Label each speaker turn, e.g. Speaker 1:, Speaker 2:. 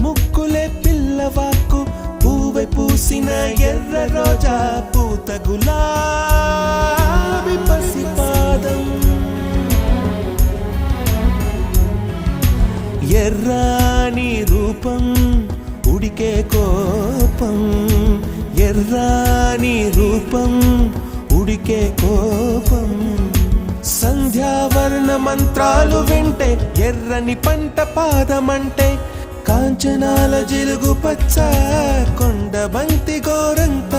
Speaker 1: ముక్కులే పిల్లవాకు పూవె పూసిన ఎర్ర రోజా పూత గులాబీ పసిపాదం ఎర్రాని రూపం ఉడికే కోపం ఎర్రాని రూపం ఉడికే కోపం సంధ్యావర్ణ మంత్రాలు వింటే ఎర్రని పంట పాదమంటే కాంచనాల జిలుగు పచ్చ కొండ బంతి గోరంత